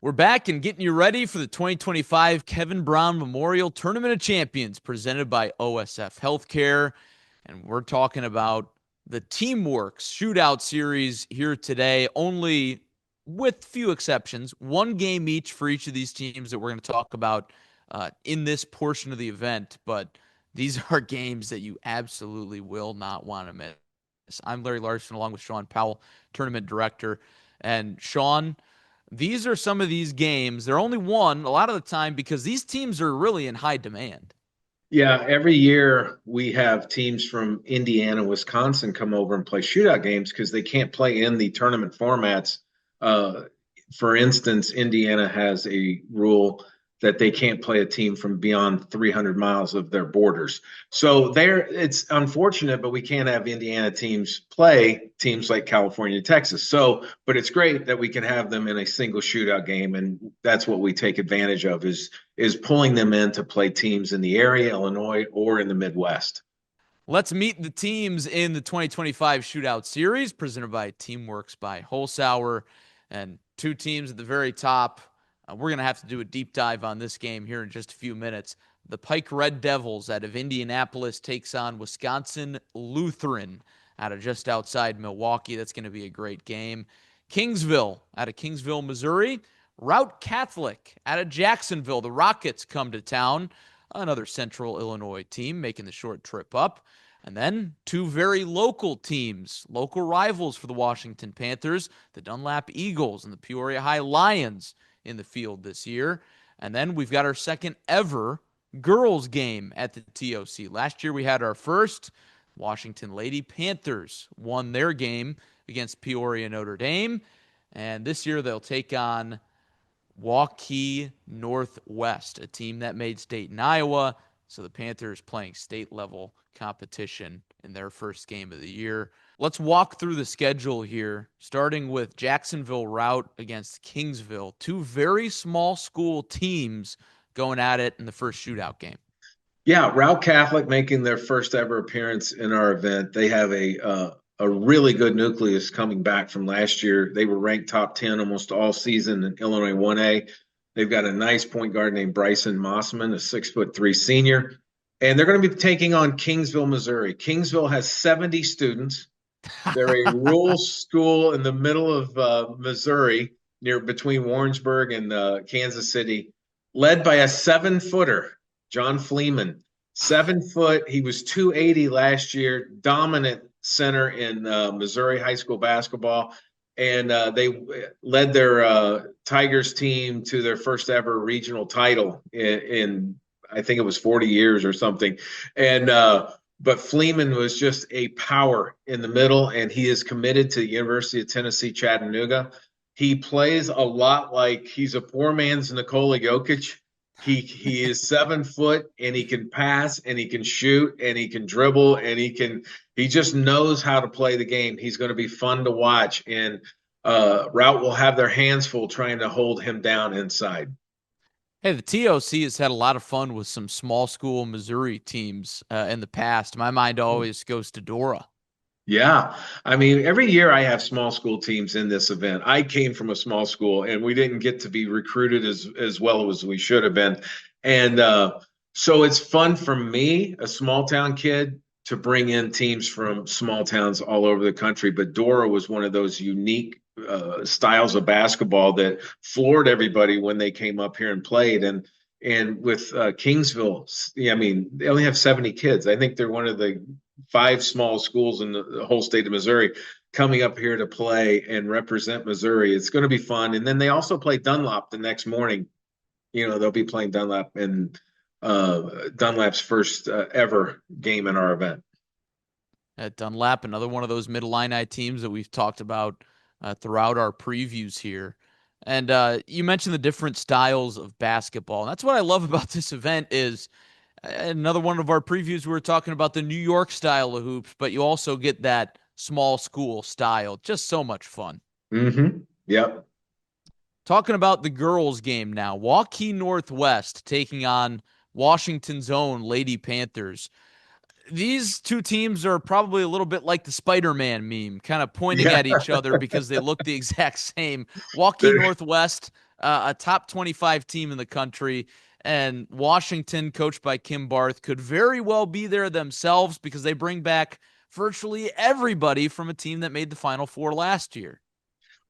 We're back and getting you ready for the 2025 Kevin Brown Memorial Tournament of Champions presented by OSF Healthcare. And we're talking about the Teamworks Shootout Series here today, only with few exceptions, one game each for each of these teams that we're going to talk about in this portion of the event. But these are games that you absolutely will not want to miss. I'm Larry Larson along with Shawn Powell, tournament director. And Shawn, these are some of these games. They're only won a lot of the time because these teams are really in high demand. Yeah, every year we have teams from Indiana, Wisconsin come over and play shootout games because they can't play in the tournament formats. Uh, for instance, Indiana has a rule that they can't play a team from beyond 300 miles of their borders. So there, it's unfortunate, but we can't have Indiana teams play teams like California, Texas. So, but it's great that we can have them in a single shootout game, and that's what we take advantage of is pulling them in to play teams in the area, Illinois, or in the Midwest. Let's meet the teams in the 2025 Shootout Series presented by Teamworks by Holzhauer. And two teams at the very top. We're going to have to do a deep dive on this game here in just a few minutes. The Pike Red Devils out of Indianapolis takes on Wisconsin Lutheran out of just outside Milwaukee. That's going to be a great game. Kingsville out of Kingsville, Missouri. Route Catholic out of Jacksonville. The Rockets come to town. Another Central Illinois team making the short trip up. And then two very local teams, local rivals for the Washington Panthers, the Dunlap Eagles and the Peoria High Lions in the field this year. And then we've got our second ever girls game at the TOC. Last year we had our first. Washington Lady Panthers won their game against Peoria Notre Dame. And this year they'll take on Waukee Northwest, a team that made state in Iowa. So the Panthers playing state level competition in their first game of the year. Let's walk through the schedule here, starting with Jacksonville Route against Kingsville. Two very small school teams going at it in the first shootout game. Yeah, Route Catholic making their first ever appearance in our event. They have a really good nucleus coming back from last year. They were ranked top 10 almost all season in Illinois 1A. They've got a nice point guard named Bryson Mossman, a 6'3" senior. And they're going to be taking on Kingsville, Missouri. Kingsville has 70 students. They're a rural school in the middle of Missouri, near between Warrensburg and Kansas City, led by a 7-footer, John Fleeman. 7 foot. He was 280 last year, dominant center in Missouri high school basketball. And they led their Tigers team to their first ever regional title in I think it was 40 years or something. And but Fleeman was just a power in the middle, and he is committed to the University of Tennessee, Chattanooga. He plays a lot like he's a poor man's Nikola Jokic. He is 7 foot, and he can pass, and he can shoot, and he can dribble, and he just knows how to play the game. He's going to be fun to watch, and Route will have their hands full trying to hold him down inside. Hey, the TOC has had a lot of fun with some small school Missouri teams in the past. My mind always goes to Dora. Yeah. I mean, every year I have small school teams in this event. I came from a small school and we didn't get to be recruited as well as we should have been. And so it's fun for me, a small town kid, to bring in teams from small towns all over the country. But Dora was one of those unique styles of basketball that floored everybody when they came up here and played. And with Kingsville, yeah, I mean, they only have 70 kids. I think they're one of the 5 small schools in the whole state of Missouri coming up here to play and represent Missouri. It's going to be fun. And then they also play Dunlap the next morning. You know, they'll be playing Dunlap in Dunlap's first ever game in our event. At Dunlap, another one of those Mid-Illini teams that we've talked about throughout our previews here. And you mentioned the different styles of basketball. And that's what I love about this event is another one of our previews, we were talking about the New York style of hoops, but you also get that small school style. Just so much fun. Mm-hmm. Yep. Talking about the girls' game now. Waukee Northwest taking on Washington's own Lady Panthers. These two teams are probably a little bit like the Spider-Man meme, kind of pointing Yeah. at each other because they look the exact same. Waukee They're, Northwest, a top 25 team in the country. And Washington, coached by Kim Barth, could very well be there themselves because they bring back virtually everybody from a team that made the Final Four last year.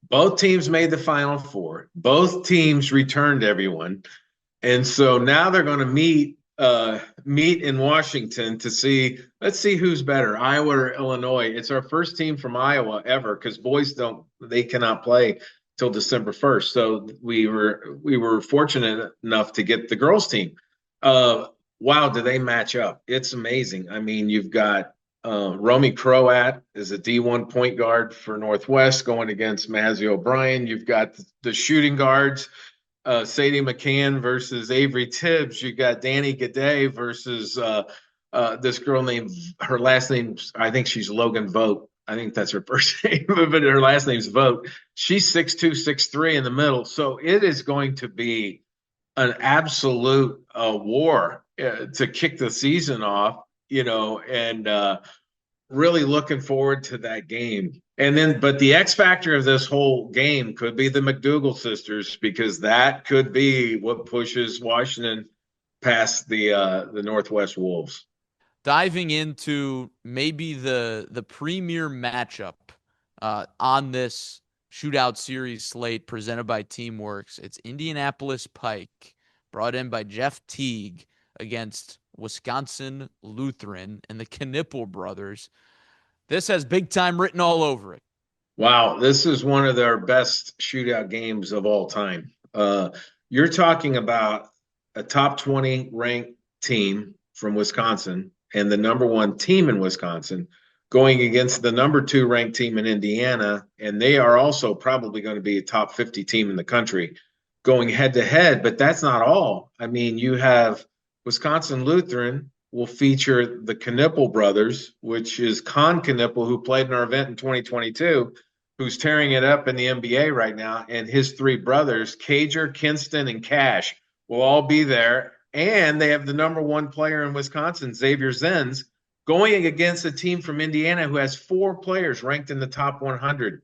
Both teams made the Final Four. Both teams returned everyone. And so now they're going to meet in Washington to see, let's see who's better, Iowa or Illinois. It's our first team from Iowa ever because boys they cannot play till December 1st. So we were fortunate enough to get the girls team. Wow, do they match up? It's amazing. I mean, you've got Romy Croat is a D1 point guard for Northwest going against Mazzy O'Brien. You've got the shooting guards, Sadie McCann versus Avery Tibbs. You got Danny Gaudet versus this girl named, her last name, I think she's Logan Vogt. I think that's her first name, but her last name's Vogt. She's 6'2", 6'3" in the middle. So it is going to be an absolute war to kick the season off, and really looking forward to that game. And then, but the X factor of this whole game could be the McDougal sisters, because that could be what pushes Washington past the Northwest Wolves. Diving into maybe the premier matchup on this shootout series slate presented by Teamworks. It's Indianapolis Pike, brought in by Jeff Teague, against Wisconsin Lutheran and the Knipple brothers. This has big time written all over it. Wow, this is one of their best shootout games of all time. You're talking about a top 20 ranked team from Wisconsin and the number one team in Wisconsin going against the number two ranked team in Indiana. And they are also probably going to be a top 50 team in the country going head to head. But that's not all. I mean, you have Wisconsin Lutheran will feature the Knipple brothers, which is Con Knipple, who played in our event in 2022, who's tearing it up in the NBA right now. And his three brothers, Cager, Kinston, and Cash, will all be there. And they have the number one player in Wisconsin, Xavier Zenz, going against a team from Indiana who has four players ranked in the top 100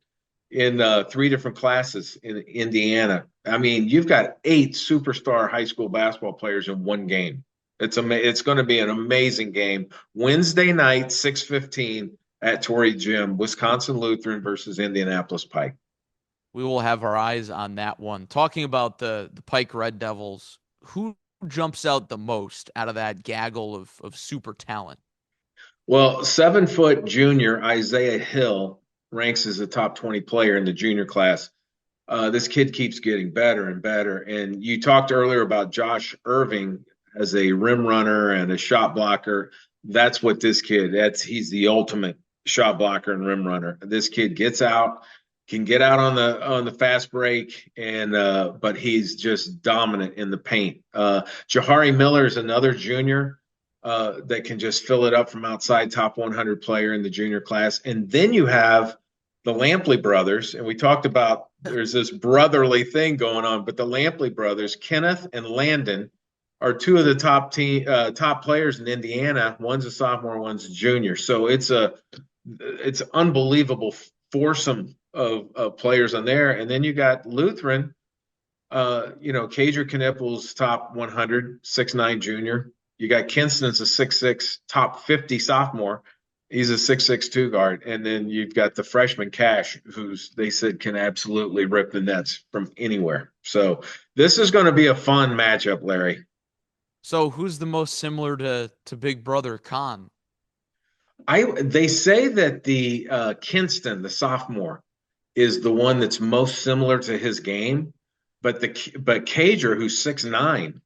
in three different classes in Indiana. I mean, you've got 8 superstar high school basketball players in one game. It's going to be an amazing game. Wednesday night, 6:15 at Torrey Gym, Wisconsin Lutheran versus Indianapolis Pike. We will have our eyes on that one. Talking about the Pike Red Devils, who jumps out the most out of that gaggle of super talent? Well, 7-foot junior Isaiah Hill ranks as a top 20 player in the junior class. This kid keeps getting better and better. And you talked earlier about Josh Irving as a rim runner and a shot blocker. That's what this kid, he's the ultimate shot blocker and rim runner. This kid gets out, can get out on the fast break, and but he's just dominant in the paint. Jahari Miller is another junior that can just fill it up from outside, top 100 player in the junior class. And then you have the Lampley brothers, and we talked about there's this brotherly thing going on, but the Lampley brothers, Kenneth and Landon, are two of the top players in Indiana. One's a sophomore, one's a junior. So it's unbelievable foursome of players on there. And then you got Lutheran, Cager Knipple's top 100, 6'9" junior. You got Kinston's a 6'6", top 50 sophomore. He's a 6'6" guard. And then you've got the freshman Cash, who's they said can absolutely rip the nets from anywhere. So this is going to be a fun matchup, Larry. So who's the most similar to Big Brother Khan? They say that the Kinston, the sophomore, is the one that's most similar to his game, but Cager, who's 6'9",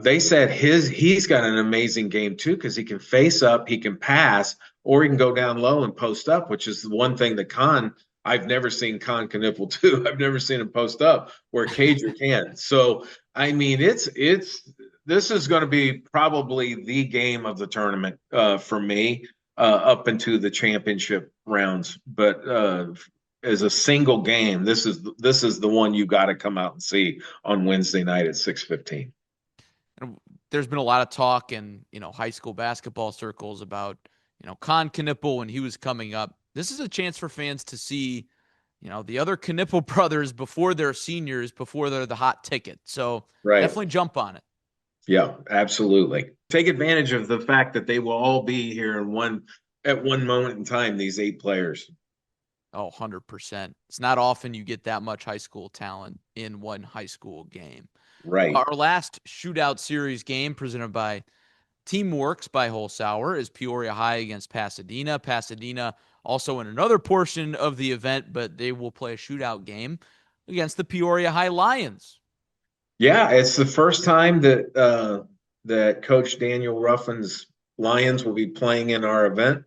they said he's got an amazing game too because he can face up, he can pass, or he can go down low and post up, which is the one thing that I've never seen Con Knipple do. I've never seen him post up where Cager can. So I mean, this is going to be probably the game of the tournament for me up into the championship rounds. But as a single game, this is the one you got to come out and see on Wednesday night at 6:15. There's been a lot of talk in high school basketball circles about Con Knipple when he was coming up. This is a chance for fans to see the other Knipple brothers before they're seniors, before they're the hot ticket. So Right. definitely jump on it. Yeah, absolutely. Take advantage of the fact that they will all be here in one at one moment in time, these 8 players. Oh, 100%. It's not often you get that much high school talent in one high school game. Right. Our last shootout series game presented by Teamworks by Holzhauer is Peoria High against Pasadena. Pasadena also in another portion of the event, but they will play a shootout game against the Peoria High Lions. Yeah, it's the first time that Coach Daniel Ruffin's Lions will be playing in our event.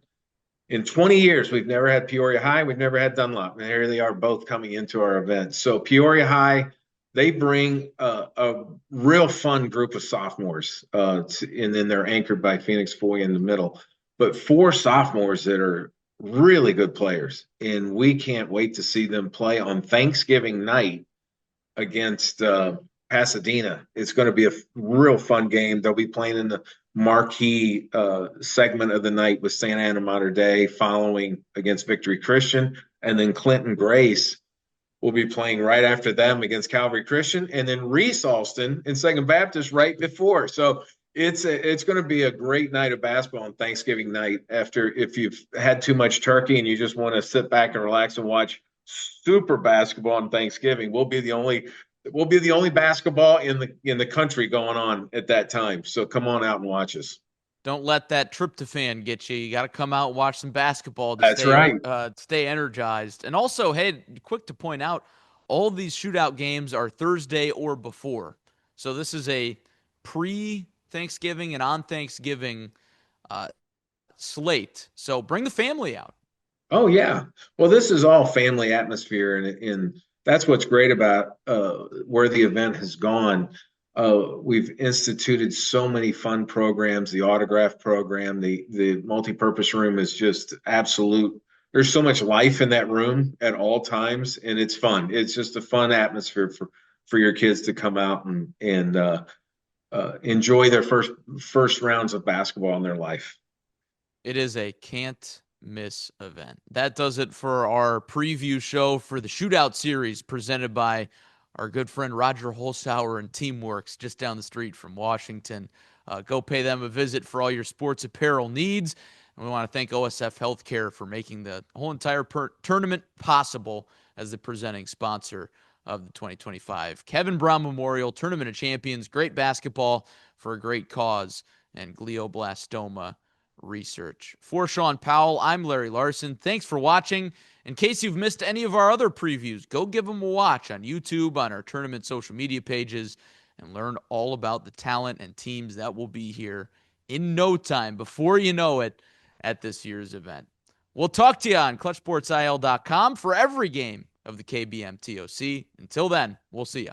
In 20 years, we've never had Peoria High, we've never had Dunlop, and here they are both coming into our event. So Peoria High, they bring a real fun group of sophomores, and then they're anchored by Phoenix Foy in the middle. But 4 sophomores that are really good players, and we can't wait to see them play on Thanksgiving night against Pasadena. It's going to be a real fun game. They'll be playing in the marquee segment of the night with Santa Ana Mater Dei, following against Victory Christian, and then Clinton Grace will be playing right after them against Calvary Christian, and then Reese Alston and Second Baptist right before. So it's going to be a great night of basketball on Thanksgiving night. After, if you've had too much turkey and you just want to sit back and relax and watch super basketball on Thanksgiving, we'll be the only basketball in the country going on at that time. So come on out and watch us. Don't let that tryptophan get you. You got to come out and watch some basketball to That's right. stay energized. And also, hey, quick to point out, all these shootout games are Thursday or before. So this is a pre-Thanksgiving and on Thanksgiving uh, slate. So bring the family out. Oh yeah. Well, this is all family atmosphere, and that's what's great about where the event has gone. We've instituted so many fun programs. The autograph program, the multi-purpose room is just absolute. There's so much life in that room at all times, and it's fun. It's just a fun atmosphere for your kids to come out and enjoy their first rounds of basketball in their life. It is a can't miss event. That does it for our preview show for the Shootout series presented by our good friend Roger Holzhauer and Teamworks just down the street from Washington. Go pay them a visit for all your sports apparel needs. And we want to thank OSF Healthcare for making the whole entire tournament possible as the presenting sponsor of the 2025 Kevin Brown Memorial Tournament of Champions. Great basketball for a great cause and glioblastoma research. For Shawn Powell, I'm Larry Larson. Thanks for watching. In case you've missed any of our other previews, go give them a watch on YouTube, on our tournament social media pages, and learn all about the talent and teams that will be here in no time, before you know it, at this year's event. We'll talk to you on ClutchSportsIL.com for every game of the KBM TOC. Until then, we'll see you.